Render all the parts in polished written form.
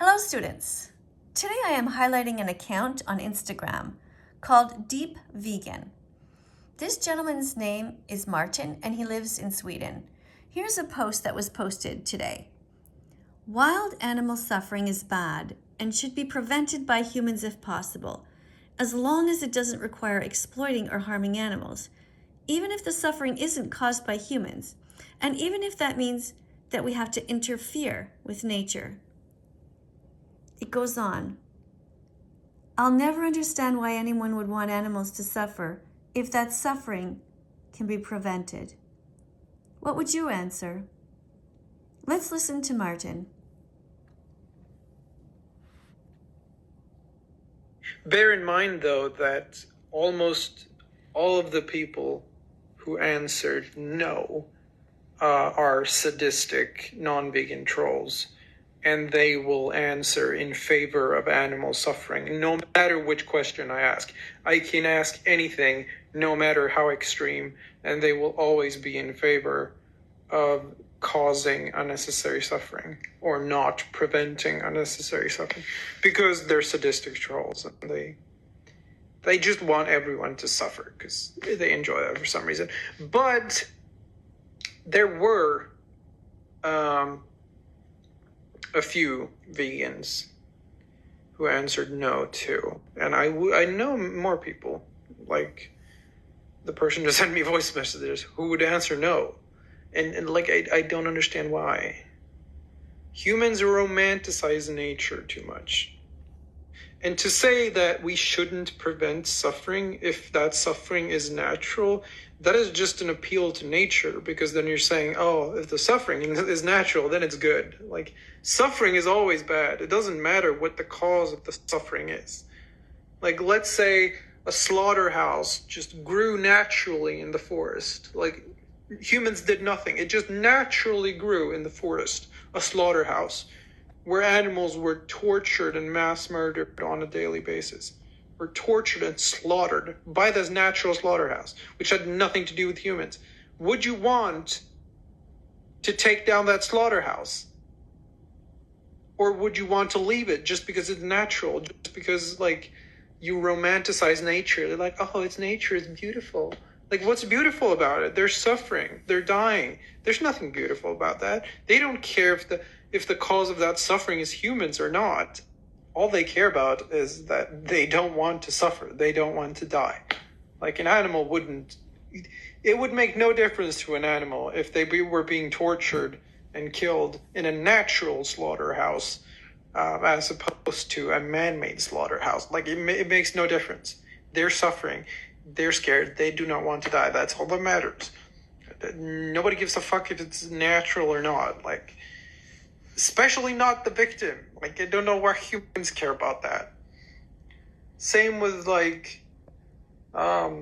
Hello students! Today I am highlighting an account on Instagram called Deep Vegan. This gentleman's name is Martin and he lives in Sweden. Here's a post that was posted today. Wild animal suffering is bad and should be prevented by humans if possible, as long as it doesn't require exploiting or harming animals, even if the suffering isn't caused by humans, and even if that means that we have to interfere with nature. It goes on. I'll never understand why anyone would want animals to suffer if that suffering can be prevented. What would you answer? Let's listen to Martin. Bear in mind, though, that almost all of the people who answered no are sadistic, non-vegan trolls. And they will answer in favor of animal suffering, no matter which question I ask. I can ask anything, no matter how extreme, and they will always be in favor of causing unnecessary suffering or not preventing unnecessary suffering, because they're sadistic trolls and they just want everyone to suffer because they enjoy that for some reason. But there were a few vegans who answered no too, and I know more people, like the person who sent me voice messages, who would answer no, and like I don't understand why. Humans romanticize nature too much, and to say that we shouldn't prevent suffering if that suffering is natural, that is just an appeal to nature, because then you're saying, oh, if the suffering is natural, then it's good. Like, suffering is always bad. It doesn't matter what the cause of the suffering is. Like, let's say a slaughterhouse just grew naturally in the forest. Like, humans did nothing. It just naturally grew in the forest, a slaughterhouse, where animals were tortured and mass murdered on a daily basis. Were tortured and slaughtered by this natural slaughterhouse, which had nothing to do with humans. Would you want to take down that slaughterhouse? Or would you want to leave it just because it's natural, just because, like, you romanticize nature? They're like, oh, it's nature, it's beautiful. Like, what's beautiful about it? They're suffering, they're dying. There's nothing beautiful about that. They don't care if the cause of that suffering is humans or not. All they care about is that they don't want to suffer. They don't want to die. Like, an animal wouldn't... It would make no difference to an animal if they were being tortured and killed in a natural slaughterhouse as opposed to a man-made slaughterhouse. Like, it makes no difference. They're suffering. They're scared. They do not want to die. That's all that matters. Nobody gives a fuck if it's natural or not. Like... Especially not the victim. Like, I don't know why humans care about that. Same with, like, a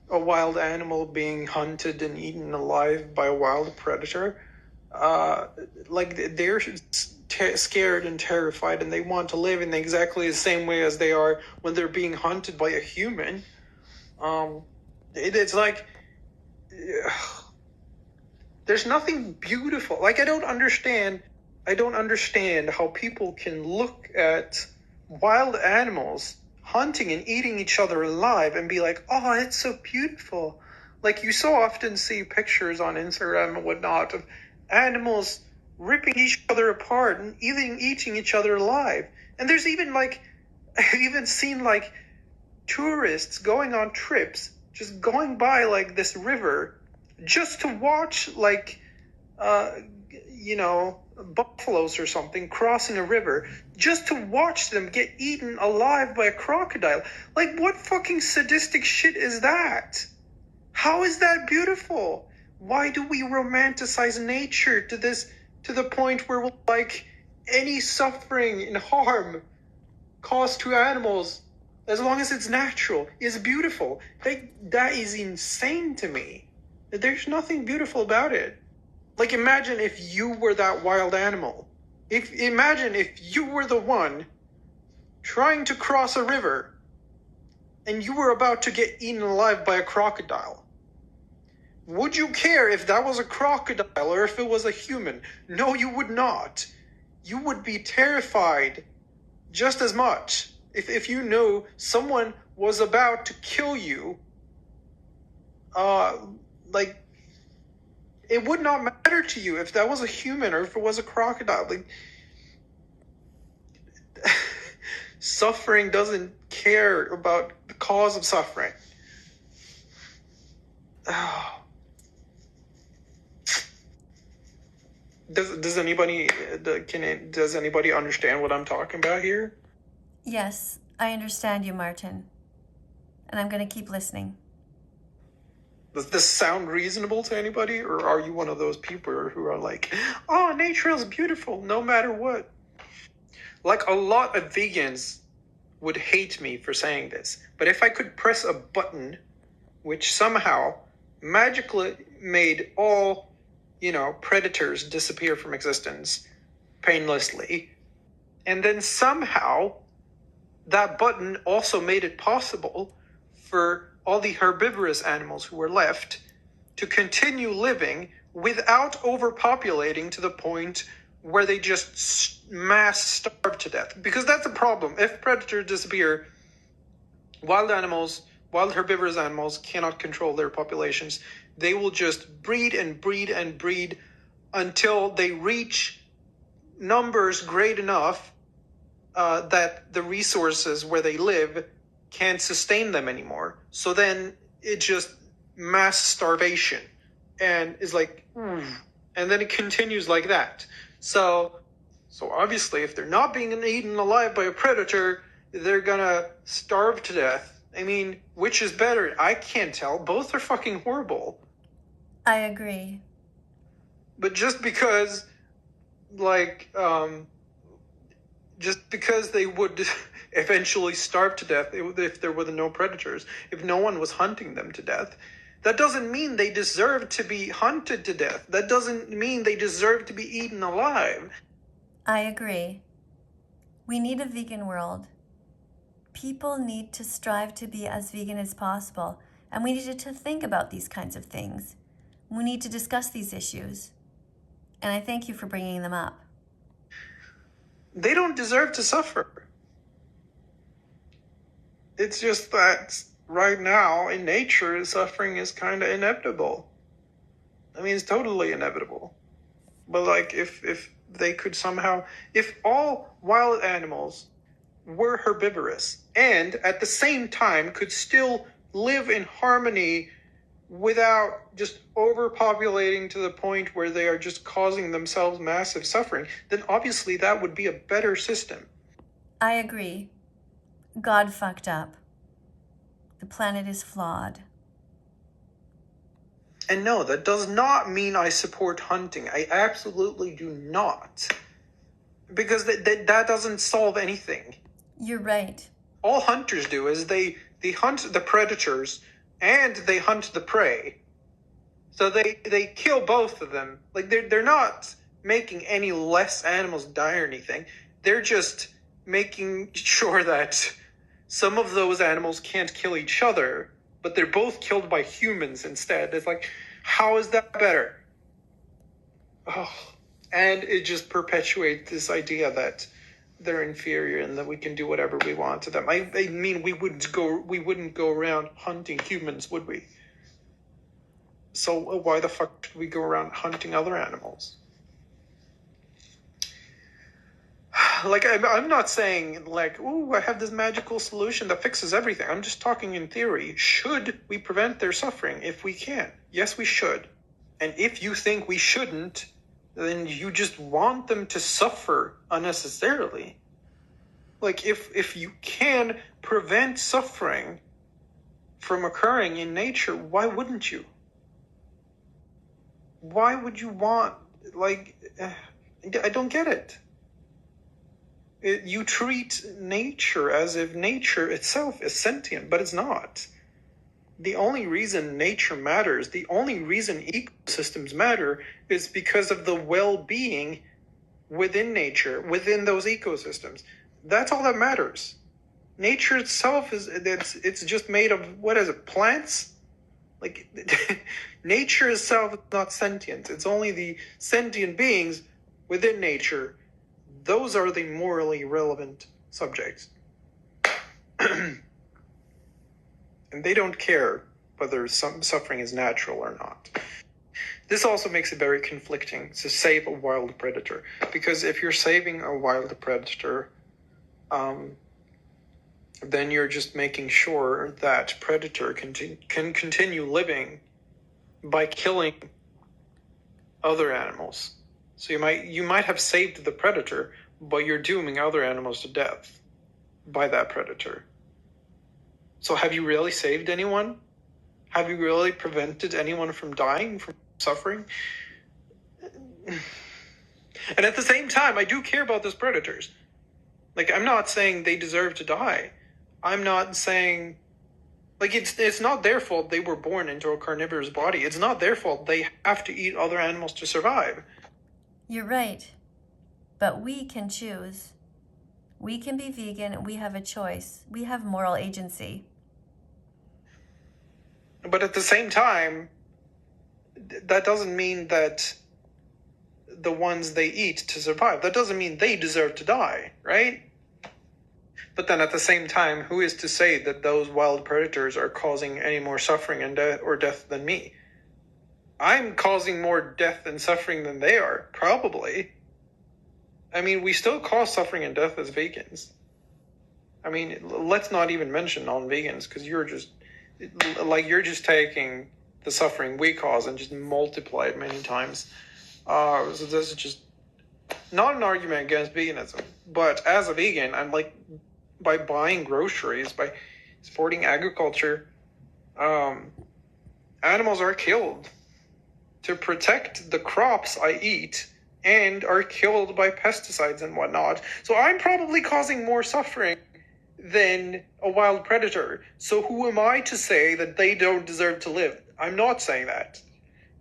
wild animal being hunted and eaten alive by a wild predator. Like, they're scared and terrified, and they want to live in exactly the same way as they are when they're being hunted by a human. It's like... There's nothing beautiful. Like, I don't understand how people can look at wild animals hunting and eating each other alive and be like, oh, it's so beautiful. Like, you so often see pictures on Instagram and whatnot of animals ripping each other apart and eating each other alive. And there's even, like, I've even seen, like, tourists going on trips, just going by, like, this river, just to watch, like, buffaloes or something crossing a river, just to watch them get eaten alive by a crocodile. Like, what fucking sadistic shit is that? How is that beautiful? Why do we romanticize nature to the point where, like, any suffering and harm caused to animals, as long as it's natural, is beautiful? That is insane to me. There's nothing beautiful about it. Like, imagine if you were that wild animal. Imagine if you were the one trying to cross a river and you were about to get eaten alive by a crocodile. Would you care if that was a crocodile or if it was a human? No, you would not. You would be terrified just as much if you knew someone was about to kill you. Like, it would not matter to you if that was a human or if it was a crocodile. Like, suffering doesn't care about the cause of suffering. Does anybody understand what I'm talking about here? Yes, I understand you, Martin. And I'm going to keep listening. Does this sound reasonable to anybody? Or are you one of those people who are like, oh, nature is beautiful no matter what? Like, a lot of vegans would hate me for saying this. But if I could press a button which somehow magically made all, predators disappear from existence painlessly, and then somehow that button also made it possible for all the herbivorous animals who were left to continue living without overpopulating to the point where they just mass starve to death. Because that's a problem. If predators disappear, wild herbivorous animals cannot control their populations. They will just breed and breed and breed until they reach numbers great enough that the resources where they live can't sustain them anymore. So then it's just mass starvation, and it's like, and then it continues like that. So obviously, if they're not being eaten alive by a predator, they're gonna starve to death. I mean, which is better? I can't tell. Both are fucking horrible. I agree. But just because, just because they would eventually starve to death if there were no predators, if no one was hunting them to death, that doesn't mean they deserve to be hunted to death. That doesn't mean they deserve to be eaten alive. I agree. We need a vegan world. People need to strive to be as vegan as possible, and we need to think about these kinds of things. We need to discuss these issues, and I thank you for bringing them up. They don't deserve to suffer. It's just that right now in nature, suffering is kind of inevitable. I mean, it's totally inevitable. But if they could somehow, if all wild animals were herbivorous and at the same time could still live in harmony without just overpopulating to the point where they are just causing themselves massive suffering, then obviously that would be a better system. I agree. God fucked up. The planet is flawed. And no, that does not mean I support hunting. I absolutely do not. Because that doesn't solve anything. You're right. All hunters do is they hunt the predators and they hunt the prey. So they kill both of them. Like, they're not making any less animals die or anything. They're just making sure that some of those animals can't kill each other, but they're both killed by humans instead. It's like, how is that better? Oh, and it just perpetuates this idea that they're inferior and that we can do whatever we want to them. I mean, we wouldn't go around hunting humans, would we? So why the fuck should we go around hunting other animals? Like, I'm not saying, like, ooh, I have this magical solution that fixes everything. I'm just talking in theory. Should we prevent their suffering if we can? Yes, we should. And if you think we shouldn't, then you just want them to suffer unnecessarily. Like, if you can prevent suffering from occurring in nature, why wouldn't you? Why would you want, I don't get it. You treat nature as if nature itself is sentient, but it's not. The only reason nature matters, the only reason ecosystems matter, is because of the well-being within nature, within those ecosystems. That's all that matters. Nature itself it's just made of, what is it, plants? Like, nature itself is not sentient. It's only the sentient beings within nature. Those are the morally relevant subjects. And they don't care whether some suffering is natural or not. This also makes it very conflicting to save a wild predator. Because if you're saving a wild predator, then you're just making sure that predator can continue living by killing other animals. So you might have saved the predator, but you're dooming other animals to death by that predator. So have you really saved anyone? Have you really prevented anyone from dying, from suffering? And at the same time, I do care about those predators. Like, I'm not saying they deserve to die. I'm not saying, like, it's not their fault they were born into a carnivorous body. It's not their fault they have to eat other animals to survive. You're right. But we can choose. We can be vegan and we have a choice. We have moral agency. But at the same time, that doesn't mean that the ones they eat to survive, that doesn't mean they deserve to die, right? But then at the same time, who is to say that those wild predators are causing any more suffering and death than me? I'm causing more death and suffering than they are, probably. I mean, we still cause suffering and death as vegans. I mean, let's not even mention non-vegans, because you're just taking the suffering we cause and just multiply it many times. So this is just not an argument against veganism, but as a vegan, I'm like, by buying groceries, by supporting agriculture, animals are killed to protect the crops I eat and are killed by pesticides and whatnot. So I'm probably causing more suffering than a wild predator. So who am I to say that they don't deserve to live? I'm not saying that.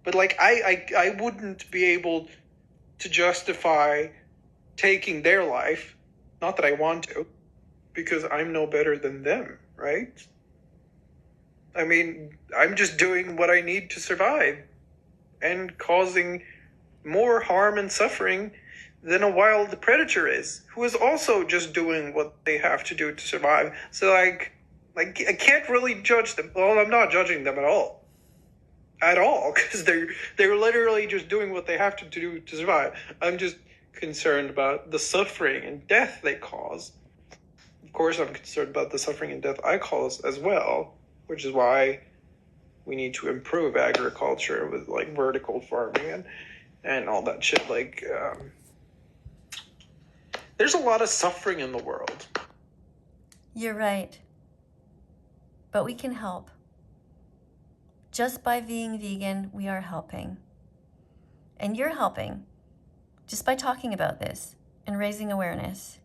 But like, I wouldn't be able to justify taking their life. Not that I want to, because I'm no better than them, right? I mean, I'm just doing what I need to survive and causing more harm and suffering than a wild predator is, who is also just doing what they have to do to survive. So like I can't really judge them. Well, I'm not judging them at all, because they're literally just doing what they have to do to survive. I'm just concerned about the suffering and death they cause. Of course, I'm concerned about the suffering and death I cause as well, which is why we need to improve agriculture with like vertical farming and all that shit. Like, there's a lot of suffering in the world. You're right. But we can help. Just by being vegan, we are helping. And you're helping just by talking about this and raising awareness.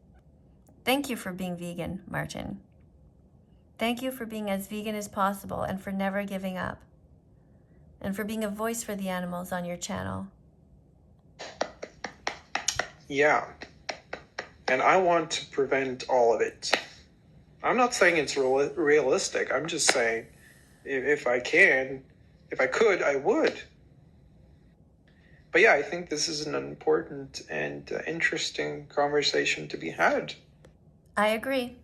Thank you for being vegan, Martin. Thank you for being as vegan as possible and for never giving up. And for being a voice for the animals on your channel. Yeah. And I want to prevent all of it. I'm not saying it's realistic. I'm just saying if I could, I would. But yeah, I think this is an important and interesting conversation to be had. I agree.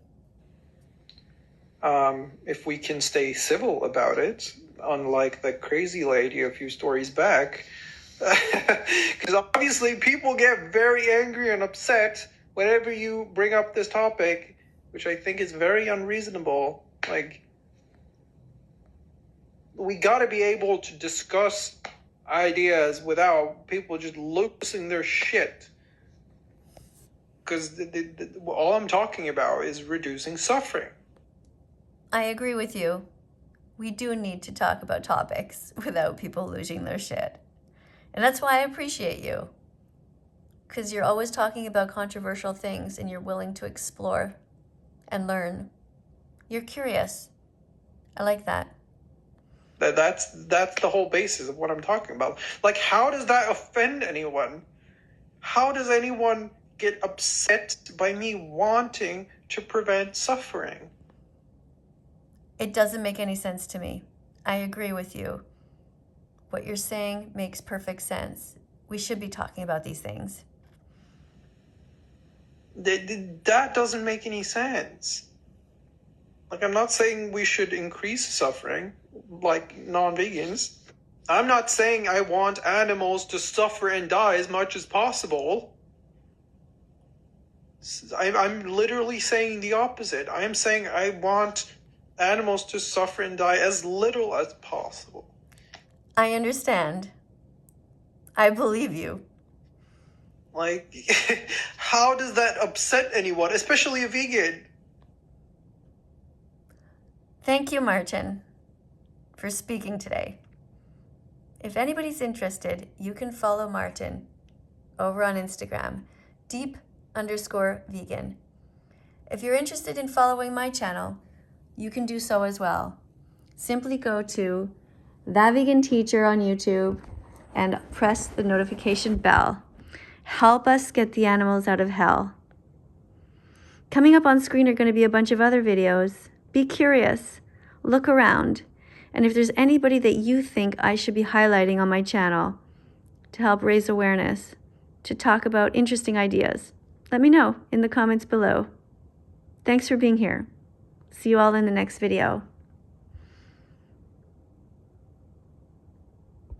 If we can stay civil about it, unlike the crazy lady a few stories back, because obviously people get very angry and upset whenever you bring up this topic, which I think is very unreasonable. Like, we got to be able to discuss ideas without people just losing their shit. Because all I'm talking about is reducing suffering. I agree with you. We do need to talk about topics without people losing their shit. And that's why I appreciate you. Because you're always talking about controversial things and you're willing to explore and learn. You're curious. I like that. That's the whole basis of what I'm talking about. Like, how does that offend anyone? How does anyone get upset by me wanting to prevent suffering? It doesn't make any sense to me. I agree with you. What you're saying makes perfect sense. We should be talking about these things. That doesn't make any sense. Like, I'm not saying we should increase suffering like non-vegans. I'm not saying I want animals to suffer and die as much as possible. I'm literally saying the opposite. I'm saying I want animals to suffer and die as little as possible. I understand. I believe you. Like, how does that upset anyone, especially a vegan? Thank you, Martin, for speaking today. If anybody's interested, you can follow Martin over on Instagram, deep_vegan. If you're interested in following my channel, you can do so as well. Simply go to thatveganteacher on YouTube and press the notification bell. Help us get the animals out of hell. Coming up on screen are going to be a bunch of other videos. Be curious, look around, and if there's anybody that you think I should be highlighting on my channel to help raise awareness, to talk about interesting ideas, let me know in the comments below. Thanks for being here. See you all in the next video.